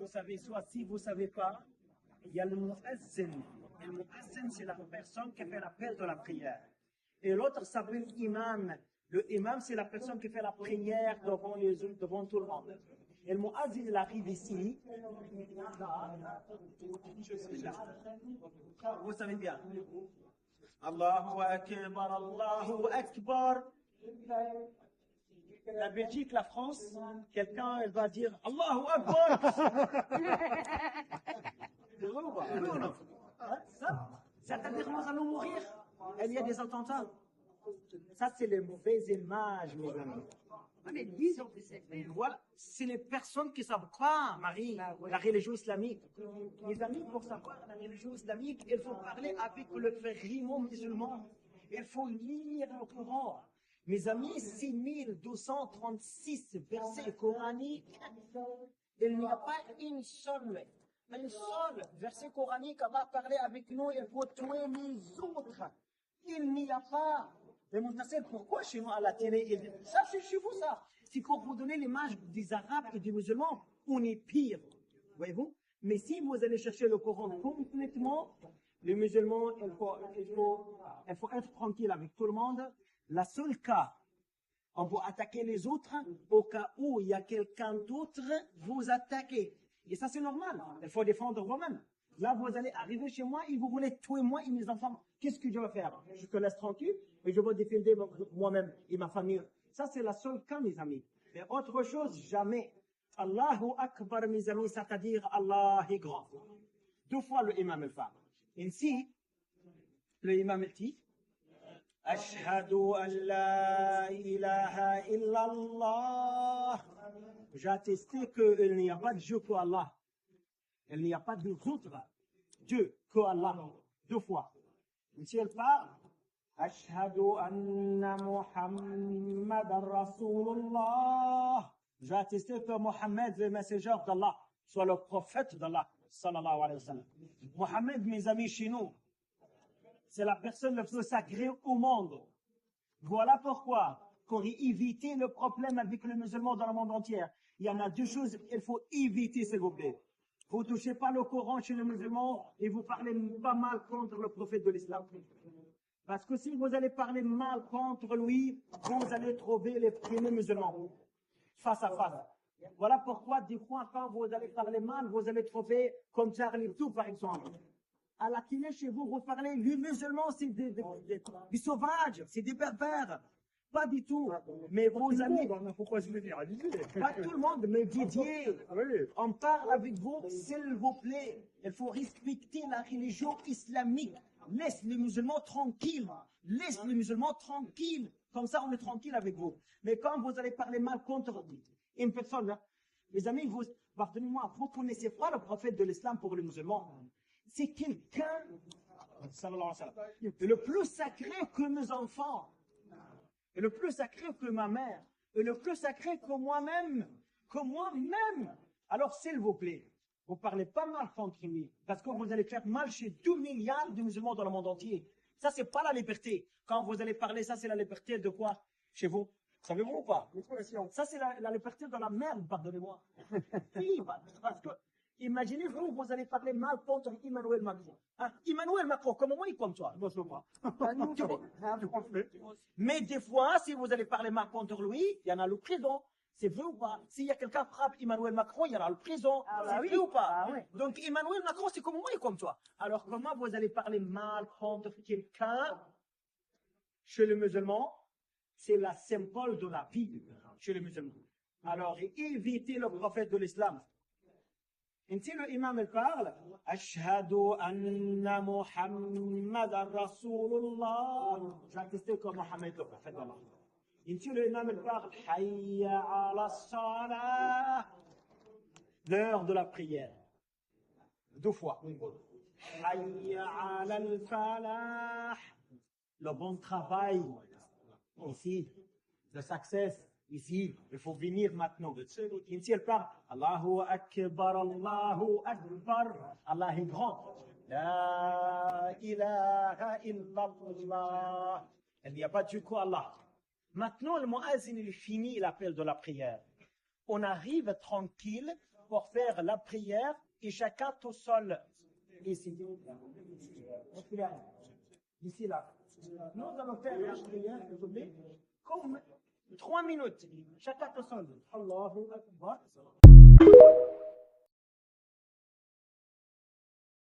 vous savez, soit si vous ne savez pas, il y a le muazzin. Et le muazzin, c'est la personne qui fait l'appel de la prière. Et l'autre s'appelle imam. Le imam, c'est la personne qui fait la prière devant tout le monde. Et le muazzin, il arrive ici. Vous savez bien. Allahu Akbar, Allahu Akbar. La Belgique, la France, quelqu'un, elle va dire Allahu Akbar. C'est-à-dire, nous allons mourir. Il y a des attentats. Ça, c'est les mauvaises images, mes amis. Voilà, c'est les personnes qui ne savent pas, Marie, la religion islamique. Mes amis, pour savoir la religion islamique, il faut parler avec le frérot musulman. Il faut lire le Coran. Mes amis, 6236 versets coraniques, il n'y a pas un seul verset coranique qui va parler avec nous, il faut tuer les autres. Il n'y a pas. Mais mon frère, pourquoi chez nous à la télé, ça c'est chez vous ça. C'est pour vous donner l'image des Arabes et des musulmans, on est pire. Voyez-vous? Mais si vous allez chercher le Coran complètement, les musulmans, il faut être tranquille avec tout le monde. La seule cas, on peut attaquer les autres au cas où il y a quelqu'un d'autre, vous attaquez. Et ça c'est normal, il faut défendre vous-même. Là, vous allez arriver chez moi et vous voulez tuer moi et mes enfants. Qu'est-ce que je vais faire? Je te laisse tranquille et je vais défendre moi-même et ma famille. Ça, c'est la seule cas, mes amis. Mais autre chose, jamais. Allahu Akbar, mes amis, c'est-à-dire Allah est grand. 2 fois le imam al-Fa. Ainsi, le imam al-Ti. Ashhadu an la ilaha illallah. J'ai attesté qu'il n'y a pas de Dieu qu'Allah. Il n'y a pas d'autre Dieu que Allah. 2 fois. Ici, elle parle. Ashhadu anna Muhammadan Rasulullah. J'ai attesté que Mohammed, le messager d'Allah, soit le prophète d'Allah, sallallahu alayhi wa sallam. Mohammed, mes amis, chez nous, c'est la personne la plus sacrée au monde. Voilà pourquoi, pour éviter le problème avec les musulmans dans le monde entier, il y en a 2 choses qu'il faut éviter, s'il vous plaît. Vous ne touchez pas le Coran chez les musulmans et vous parlez pas mal contre le prophète de l'islam. Parce que si vous allez parler mal contre lui, vous allez trouver les premiers musulmans face à face. Voilà pourquoi, des fois, quand vous allez parler mal, vous allez trouver comme Charlie Hebdo, par exemple. À la télé, chez vous, vous parlez, les musulmans, c'est des sauvages, c'est des berbères. Pas du tout. Mais vos amis, Pourquoi je vais dire pas tout le monde, mais Didier, on parle avec vous, s'il vous plaît. Il faut respecter la religion islamique. Laisse les musulmans tranquilles. Laisse les musulmans tranquilles. Comme ça, on est tranquille avec vous. Mais quand vous allez parler mal contre une personne, les amis, pardonnez-moi, vous ne connaissez pas le prophète de l'islam pour les musulmans. C'est quelqu'un, le plus sacré que mes enfants. Et le plus sacré que ma mère, et le plus sacré que moi-même, Alors, s'il vous plaît, vous parlez pas mal contre lui, parce que vous allez faire mal chez 2 milliards de musulmans dans le monde entier. Ça, c'est pas la liberté. Quand vous allez parler, ça, c'est la liberté de quoi chez vous? Savez-vous ou pas? Ça, c'est la liberté de la merde, pardonnez-moi. Oui, parce que, imaginez-vous, vous allez parler mal contre Emmanuel Macron. Hein? Emmanuel Macron, comment il est comme toi? Non, je vois. Mais des fois, si vous allez parler mal contre lui, il y en a le prison. C'est vrai ou pas? S'il y a quelqu'un qui frappe Emmanuel Macron, il y en a le prison. C'est vrai ou pas? Donc Emmanuel Macron, c'est comme moi et comme toi. Alors comment vous allez parler mal contre quelqu'un chez les musulmans? C'est la symbole de la vie chez les musulmans. Alors évitez le prophète de l'islam. Ainsi le imam il parle, Ashhadu anna Muhammadan Rasulullah. J'ai attesté que Mohammed est le prophète d'Allah. Ainsi le imam il parle, Hayya ala salah. L'heure de la prière. 2 fois. Hayya ala al-falah. Le bon travail. Ici. Le succès. Ici, il faut venir maintenant. Ici, elle parle. Allahu Akbar, Allahu Akbar. Allah est grand. La ilaha illallah. Il n'y a pas de Dieu qu'Allah. Maintenant, le muazzin, il finit l'appel de la prière. On arrive tranquille pour faire la prière et chacun tout seul. Ici. D'ici là. Nous allons faire la prière, s'il vous plaît, comme 3 minutes. Chacun tout seul. Allahu Akbar.